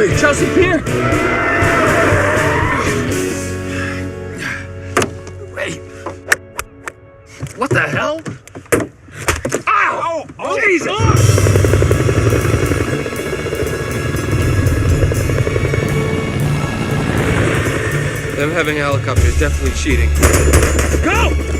we? Chelsea Pier? Wait. What the hell? Ow! Oh, Jesus! Them having a helicopter is definitely cheating. Go!